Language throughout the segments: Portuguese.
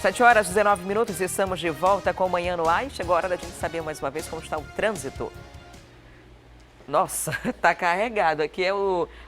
7h19, estamos de volta com o Manhã no Ar. Chegou a hora da gente saber mais uma vez como está o trânsito. Nossa, tá carregado. Aqui é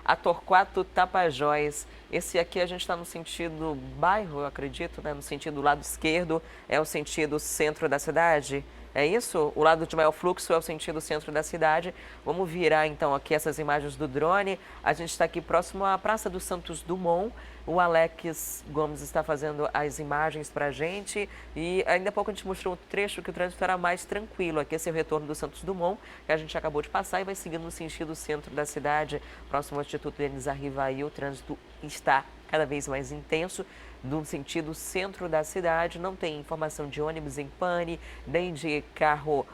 a Torquato Tapajós. Esse aqui a gente está no sentido bairro, eu acredito, né? No sentido lado esquerdo é o sentido centro da cidade. É isso? O lado de maior fluxo é o sentido centro da cidade. Vamos virar então aqui essas imagens do drone. A gente está aqui próximo à Praça do Santos Dumont. O Alex Gomes está fazendo as imagens para a gente. E ainda há pouco a gente mostrou um trecho que o trânsito era mais tranquilo. Aqui esse é o retorno do Santos Dumont, que a gente acabou de passar e vai seguindo no sentido centro da cidade. Próximo ao Instituto Denis Arrivaí, o trânsito está cada vez mais intenso. No sentido centro da cidade, não tem informação de ônibus em pane, nem de carro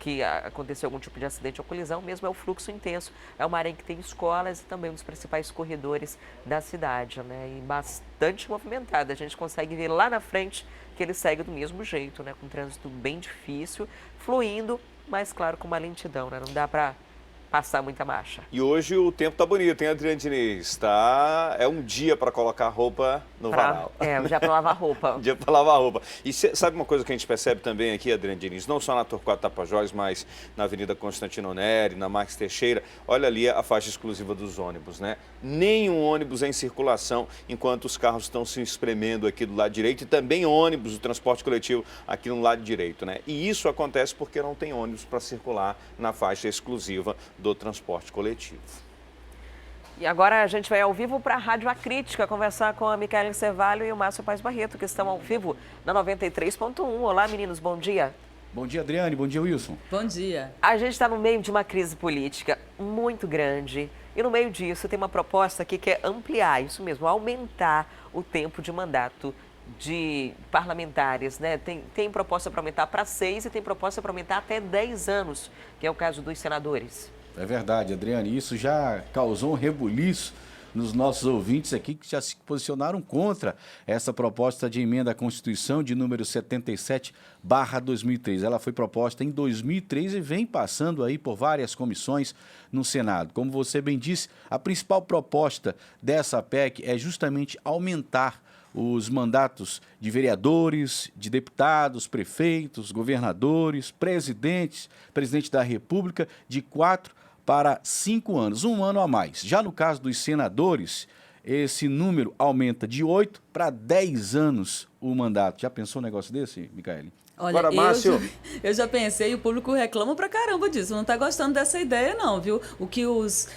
que aconteceu algum tipo de acidente ou colisão, mesmo é o fluxo intenso. É uma área em que tem escolas e também um dos principais corredores da cidade, né? E bastante movimentada. A gente consegue ver lá na frente que ele segue do mesmo jeito, né? Com um trânsito bem difícil, fluindo, mas claro, com uma lentidão, né? Não dá para passar muita marcha. E hoje o tempo tá bonito, hein, Adriane Diniz? É um dia para colocar roupa no varal. Um dia para lavar roupa. Um dia para lavar roupa. E sabe uma coisa que a gente percebe também aqui, Adriane Diniz? Não só na Torquato Tapajós, mas na Avenida Constantino Neri, na Marques Teixeira. Olha ali a faixa exclusiva dos ônibus, né? Nenhum ônibus em circulação enquanto os carros estão se espremendo aqui do lado direito e também ônibus, o transporte coletivo aqui no lado direito, né? E isso acontece porque não tem ônibus para circular na faixa exclusiva do transporte coletivo. E agora a gente vai ao vivo para a Rádio A Crítica conversar com a Micaela Cevalho e o Márcio Paes Barreto, que estão ao vivo na 93.1. Olá, meninos, bom dia. Bom dia, Adriane. Bom dia, Wilson. Bom dia. A gente está no meio de uma crise política muito grande e no meio disso tem uma proposta aqui que é ampliar, isso mesmo, aumentar o tempo de mandato de parlamentares, né? Tem proposta para aumentar para 6 e tem proposta para aumentar até 10 anos, que é o caso dos senadores. É verdade, Adriane. Isso já causou um rebuliço nos nossos ouvintes aqui que já se posicionaram contra essa proposta de emenda à Constituição de número 77/2003. Ela foi proposta em 2003 e vem passando aí por várias comissões no Senado. Como você bem disse, a principal proposta dessa PEC é justamente aumentar os mandatos de vereadores, de deputados, prefeitos, governadores, presidente da República, de 4 para 5 anos, 1 ano a mais. Já no caso dos senadores, esse número aumenta de 8 para 10 anos o mandato. Já pensou um negócio desse, Micaele? Olha, Agora, Márcio. Eu já pensei e o público reclama pra caramba disso. Não está gostando dessa ideia, não, viu? O que os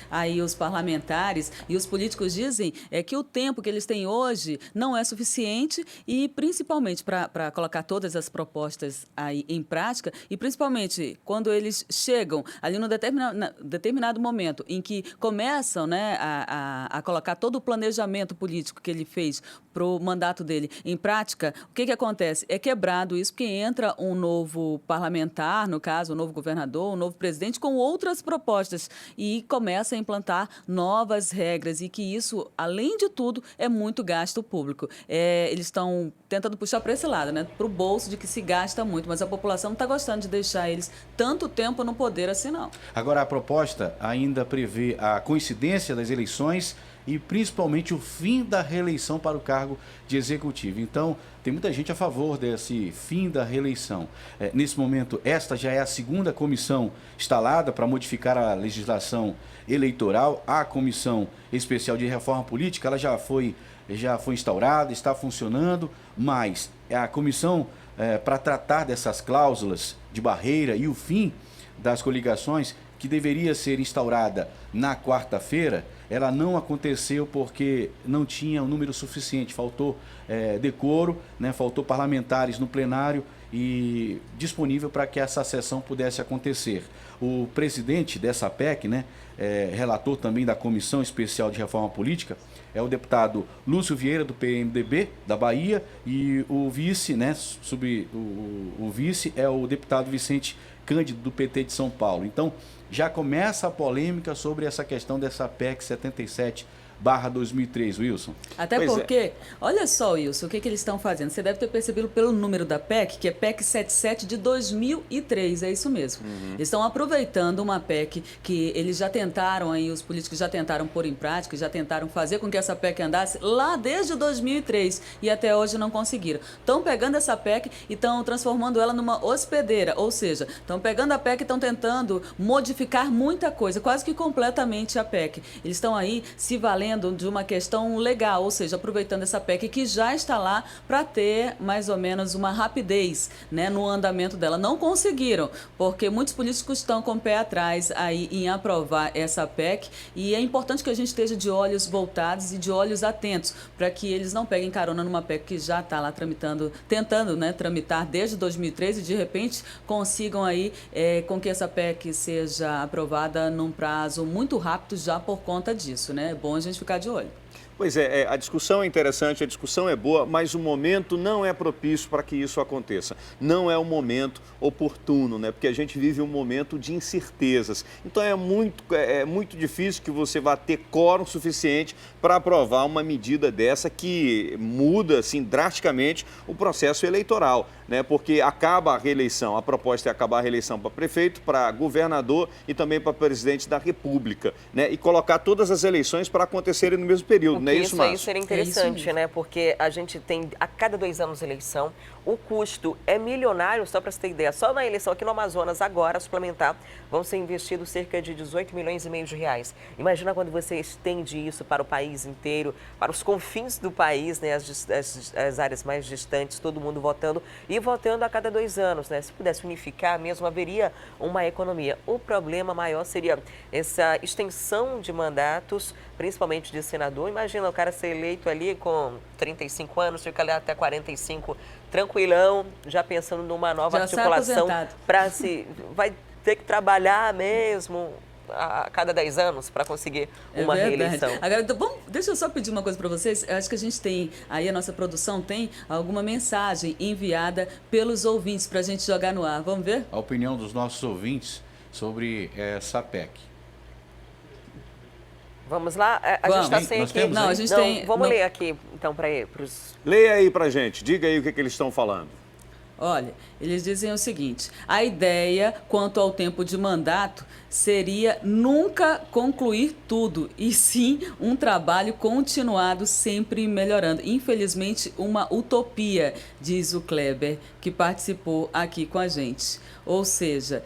parlamentares e os políticos dizem é que o tempo que eles têm hoje não é suficiente e, principalmente, para colocar todas as propostas aí em prática e, principalmente, quando eles chegam ali no determinado momento em que começam, né, a colocar todo o planejamento político que ele fez para o mandato dele em prática, o que acontece? É quebrado isso, porque entra um novo parlamentar, no caso, um novo governador, um novo presidente, com outras propostas e começa a implantar novas regras e que isso, além de tudo, é muito gasto público. Eles estão tentando puxar para esse lado, né? Para o bolso de que se gasta muito, mas a população não está gostando de deixar eles tanto tempo no poder assim, não. Agora, a proposta ainda prevê a coincidência das eleições e principalmente o fim da reeleição para o cargo de executivo. Então, tem muita gente a favor desse fim da reeleição. Nesse momento, esta já é a segunda comissão instalada para modificar a legislação eleitoral. A Comissão Especial de Reforma Política, ela já foi instaurada, está funcionando, mas a comissão para tratar dessas cláusulas de barreira e o fim das coligações, que deveria ser instaurada na quarta-feira, ela não aconteceu porque não tinha um número suficiente, faltou decoro, né, faltou parlamentares no plenário e disponível para que essa sessão pudesse acontecer. O presidente dessa PEC, né, relator também da Comissão Especial de Reforma Política, é o deputado Lúcio Vieira, do PMDB, da Bahia, e o vice, né, o vice é o deputado Vicente Cândido, do PT de São Paulo. Então, já começa a polêmica sobre essa questão dessa PEC 2003, Wilson. Até Pois porque, olha só, Wilson, o que eles estão fazendo? Você deve ter percebido pelo número da PEC, que é PEC 77 de 2003, é isso mesmo. Eles estão aproveitando uma PEC que eles já tentaram, aí os políticos já tentaram pôr em prática, já tentaram fazer com que essa PEC andasse lá desde 2003 e até hoje não conseguiram. Estão pegando essa PEC e estão transformando ela numa hospedeira, ou seja, estão pegando a PEC e estão tentando modificar muita coisa, quase que completamente a PEC. Eles estão aí se valendo de uma questão legal, ou seja, aproveitando essa PEC que já está lá para ter mais ou menos uma rapidez, né, no andamento dela. Não conseguiram, porque muitos políticos estão com o pé atrás aí em aprovar essa PEC e é importante que a gente esteja de olhos voltados e de olhos atentos para que eles não peguem carona numa PEC que já está lá tramitando, tentando, né, tramitar desde 2013 e de repente consigam aí com que essa PEC seja aprovada num prazo muito rápido já por conta disso, né? É bom a gente ficar de olho. Pois é, a discussão é interessante, a discussão é boa, mas o momento não é propício para que isso aconteça. Não é um momento oportuno, né? Porque a gente vive um momento de incertezas. Então é muito difícil que você vá ter quórum suficiente para aprovar uma medida dessa que muda assim, drasticamente o processo eleitoral, né? Porque acaba a reeleição, a proposta é acabar a reeleição para prefeito, para governador e também para presidente da República, né? E colocar todas as eleições para acontecerem no mesmo período. Não é isso aí seria É interessante, isso né? Porque a gente tem a cada 2 anos eleição, o custo é milionário, só para você ter ideia. Só na eleição aqui no Amazonas, agora, suplementar, vão ser investidos cerca de 18 milhões e meio de reais. Imagina quando você estende isso para o país inteiro, para os confins do país, né? As áreas mais distantes, todo mundo votando e votando a cada 2 anos, né? Se pudesse unificar mesmo, haveria uma economia. O problema maior seria essa extensão de mandatos, principalmente de senador. Imagina o cara ser eleito ali com 35 anos, fica ali até 45, tranquilão, já pensando numa nova articulação para vai ter que trabalhar mesmo a cada 10 anos para conseguir uma reeleição. Agora, deixa eu só pedir uma coisa para vocês. Eu acho que a gente tem, aí a nossa produção tem alguma mensagem enviada pelos ouvintes para a gente jogar no ar. Vamos ver? A opinião dos nossos ouvintes sobre essa PEC. Vamos lá? A gente está sem aqui. Não, a gente tem. Vamos ler aqui, então, para os... Leia aí para gente, diga aí o que eles estão falando. Olha, eles dizem o seguinte: a ideia quanto ao tempo de mandato seria nunca concluir tudo, e sim um trabalho continuado, sempre melhorando. Infelizmente, uma utopia, diz o Kleber, que participou aqui com a gente. Ou seja,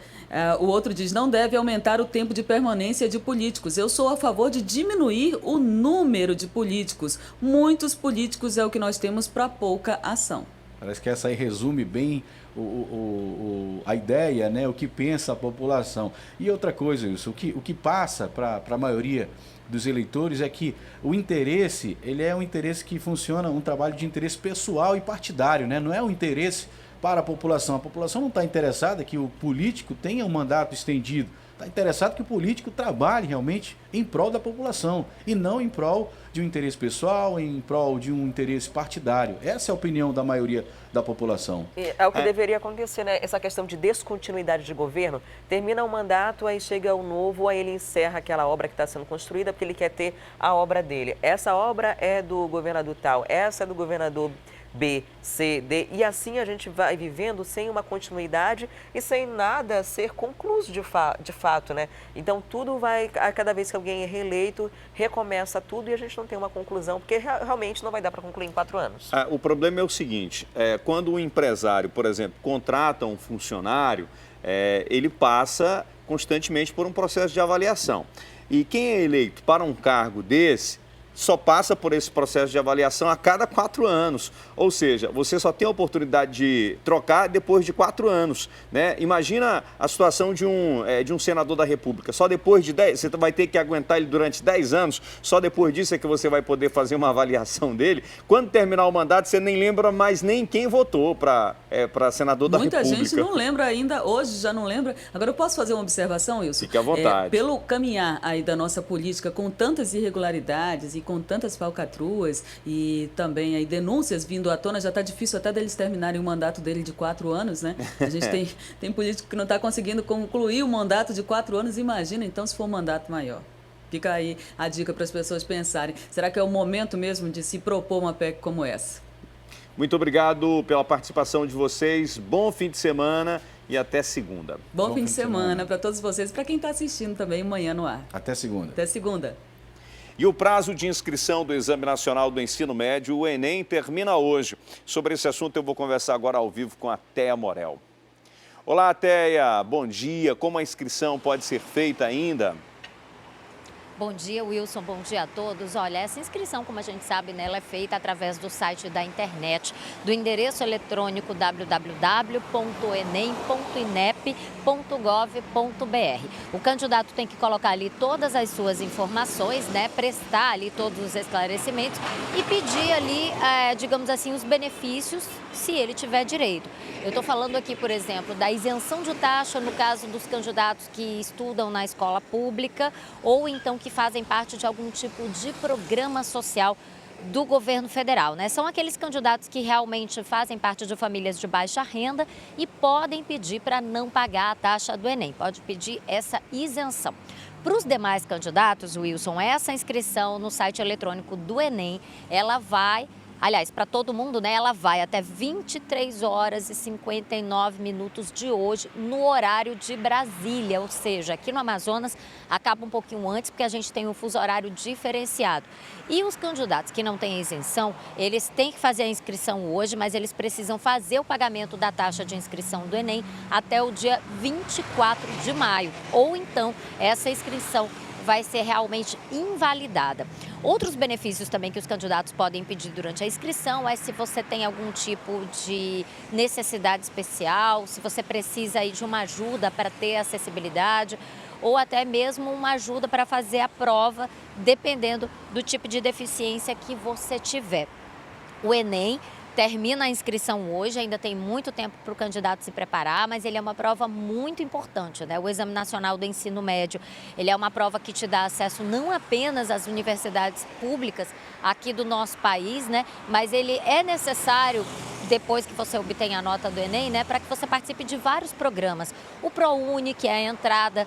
o outro diz, não deve aumentar o tempo de permanência de políticos. Eu sou a favor de diminuir o número de políticos. Muitos políticos é o que nós temos para pouca ação. Parece que essa aí resume bem a ideia, né? O que pensa a população. E outra coisa, Wilson, o que passa para a maioria dos eleitores é que o interesse, ele é um interesse que funciona, um trabalho de interesse pessoal e partidário, né? Não é um interesse para a população. A população não está interessada que o político tenha um mandato estendido. Está interessado que o político trabalhe realmente em prol da população e não em prol de um interesse pessoal, em prol de um interesse partidário. Essa é a opinião da maioria da população. É o que deveria acontecer, né? Essa questão de descontinuidade de governo. Termina o mandato, aí chega o novo, aí ele encerra aquela obra que está sendo construída porque ele quer ter a obra dele. Essa obra é do governador tal, essa é do governador B, C, D, e assim a gente vai vivendo sem uma continuidade e sem nada ser concluído de fato, né? Então tudo vai, a cada vez que alguém é reeleito, recomeça tudo e a gente não tem uma conclusão, porque realmente não vai dar para concluir em 4 anos. O problema é o seguinte, quando um empresário, por exemplo, contrata um funcionário, ele passa constantemente por um processo de avaliação. E quem é eleito para um cargo desse, só passa por esse processo de avaliação a cada 4 anos. Ou seja, você só tem a oportunidade de trocar depois de 4 anos, né? Imagina a situação de um senador da República. Só depois de 10, você vai ter que aguentar ele durante 10 anos, só depois disso é que você vai poder fazer uma avaliação dele. Quando terminar o mandato, você nem lembra mais nem quem votou para senador da República. Muita gente não lembra ainda, hoje já não lembra. Agora eu posso fazer uma observação, Wilson? Fique à vontade. Pelo caminhar aí da nossa política com tantas irregularidades e com tantas falcatruas e também aí denúncias vindo à tona, já está difícil até deles terminarem o mandato dele de 4 anos, né? A gente tem político que não está conseguindo concluir o mandato de 4 anos, imagina então se for um mandato maior. Fica aí a dica para as pessoas pensarem. Será que é o momento mesmo de se propor uma PEC como essa? Muito obrigado pela participação de vocês. Bom fim de semana e até segunda. Bom fim de semana para todos vocês e para quem está assistindo também Manhã no Ar. Até segunda. Até segunda. E o prazo de inscrição do Exame Nacional do Ensino Médio, o Enem, termina hoje. Sobre esse assunto eu vou conversar agora ao vivo com a Teia Morel. Olá, Teia. Bom dia. Como a inscrição pode ser feita ainda? Bom dia, Wilson. Bom dia a todos. Olha, essa inscrição, como a gente sabe, né, ela é feita através do site da internet, do endereço eletrônico www.enem.inep.gov.br. O candidato tem que colocar ali todas as suas informações, né, prestar ali todos os esclarecimentos e pedir ali, digamos assim, os benefícios, se ele tiver direito. Eu estou falando aqui, por exemplo, da isenção de taxa no caso dos candidatos que estudam na escola pública ou então que fazem parte de algum tipo de programa social do governo federal, né? São aqueles candidatos que realmente fazem parte de famílias de baixa renda e podem pedir para não pagar a taxa do Enem, pode pedir essa isenção. Para os demais candidatos, Wilson, essa inscrição no site eletrônico do Enem, ela vai... Aliás, para todo mundo, né, ela vai até 23 horas e 59 minutos de hoje, no horário de Brasília, ou seja, aqui no Amazonas acaba um pouquinho antes, porque a gente tem um fuso horário diferenciado. E os candidatos que não têm isenção, eles têm que fazer a inscrição hoje, mas eles precisam fazer o pagamento da taxa de inscrição do Enem até o dia 24 de maio, ou então essa inscrição vai ser realmente invalidada. Outros benefícios também que os candidatos podem pedir durante a inscrição é se você tem algum tipo de necessidade especial, se você precisa aí de uma ajuda para ter acessibilidade ou até mesmo uma ajuda para fazer a prova, dependendo do tipo de deficiência que você tiver. O Enem termina a inscrição hoje, ainda tem muito tempo para o candidato se preparar, mas ele é uma prova muito importante, né? O Exame Nacional do Ensino Médio, ele é uma prova que te dá acesso não apenas às universidades públicas aqui do nosso país, né? Mas ele é necessário, depois que você obtém a nota do Enem, né? Para que você participe de vários programas. O ProUni, que é a entrada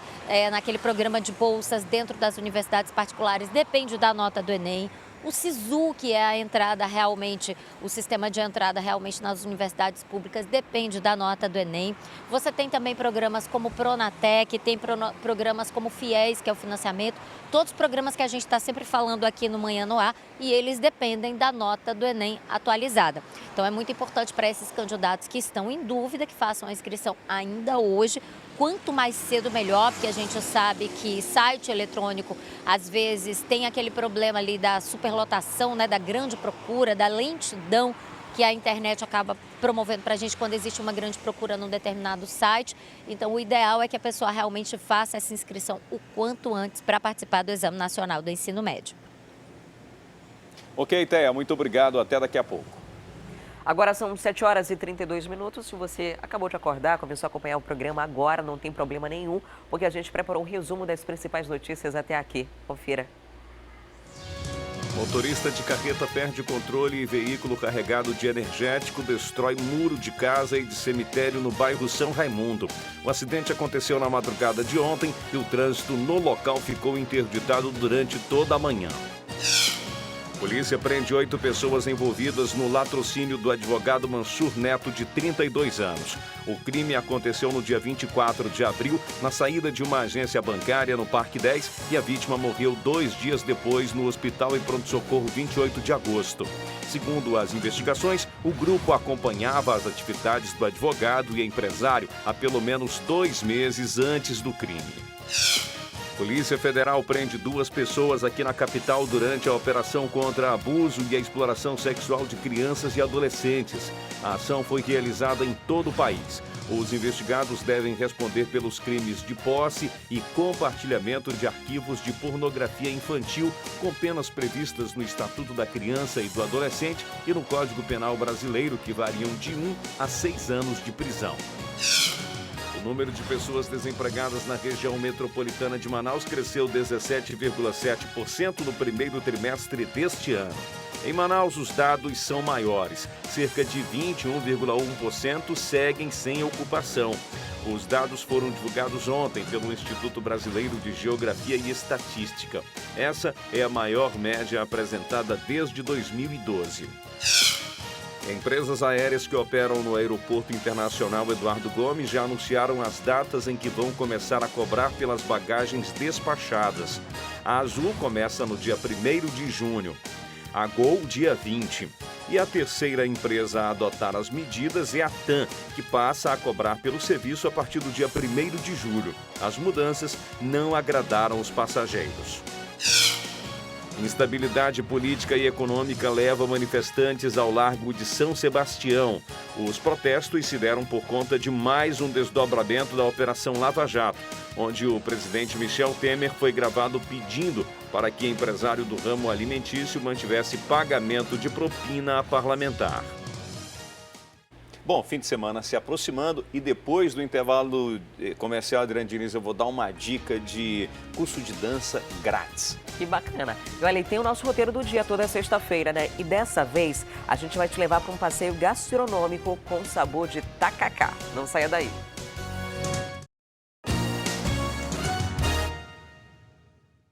naquele programa de bolsas dentro das universidades particulares, depende da nota do Enem. O SISU, que é a entrada realmente, o sistema de entrada realmente nas universidades públicas, depende da nota do Enem. Você tem também programas como Pronatec, tem programas como FIES, que é o financiamento, todos os programas que a gente está sempre falando aqui no Manhã no Ar, e eles dependem da nota do Enem atualizada. Então é muito importante para esses candidatos que estão em dúvida, que façam a inscrição ainda hoje. Quanto mais cedo, melhor, porque a gente sabe que site eletrônico, às vezes, tem aquele problema ali da superlotação, né, da grande procura, da lentidão que a internet acaba promovendo para a gente quando existe uma grande procura num determinado site. Então, o ideal é que a pessoa realmente faça essa inscrição o quanto antes para participar do Exame Nacional do Ensino Médio. Ok, Teia, muito obrigado. Até daqui a pouco. Agora são 7 horas e 32 minutos. Se você acabou de acordar, começou a acompanhar o programa agora, não tem problema nenhum, porque a gente preparou um resumo das principais notícias até aqui. Confira. Motorista de carreta perde controle e veículo carregado de energético destrói muro de casa e de cemitério no bairro São Raimundo. O acidente aconteceu na madrugada de ontem e o trânsito no local ficou interditado durante toda a manhã. Polícia prende 8 pessoas envolvidas no latrocínio do advogado Mansur Neto, de 32 anos. O crime aconteceu no dia 24 de abril, na saída de uma agência bancária no Parque 10, e a vítima morreu 2 dias depois no Hospital e Pronto-Socorro 28 de agosto. Segundo as investigações, o grupo acompanhava as atividades do advogado e empresário há pelo menos 2 meses antes do crime. Polícia Federal prende 2 pessoas aqui na capital durante a operação contra abuso e a exploração sexual de crianças e adolescentes. A ação foi realizada em todo o país. Os investigados devem responder pelos crimes de posse e compartilhamento de arquivos de pornografia infantil, com penas previstas no Estatuto da Criança e do Adolescente e no Código Penal Brasileiro, que variam de 1 a 6 anos de prisão. O número de pessoas desempregadas na região metropolitana de Manaus cresceu 17,7% no primeiro trimestre deste ano. Em Manaus, os dados são maiores. Cerca de 21,1% seguem sem ocupação. Os dados foram divulgados ontem pelo Instituto Brasileiro de Geografia e Estatística. Essa é a maior média apresentada desde 2012. Empresas aéreas que operam no Aeroporto Internacional Eduardo Gomes já anunciaram as datas em que vão começar a cobrar pelas bagagens despachadas. A Azul começa no dia 1º de junho, a Gol dia 20. E a terceira empresa a adotar as medidas é a TAM, que passa a cobrar pelo serviço a partir do dia 1º de julho. As mudanças não agradaram os passageiros. Instabilidade política e econômica leva manifestantes ao Largo de São Sebastião. Os protestos se deram por conta de mais um desdobramento da Operação Lava Jato, onde o presidente Michel Temer foi gravado pedindo para que empresário do ramo alimentício mantivesse pagamento de propina a parlamentar. Bom, fim de semana se aproximando e depois do intervalo comercial, Adriane Diniz, eu vou dar uma dica de curso de dança grátis. Que bacana. E olha, tem o nosso roteiro do dia toda sexta-feira, né? E dessa vez a gente vai te levar para um passeio gastronômico com sabor de tacacá. Não saia daí.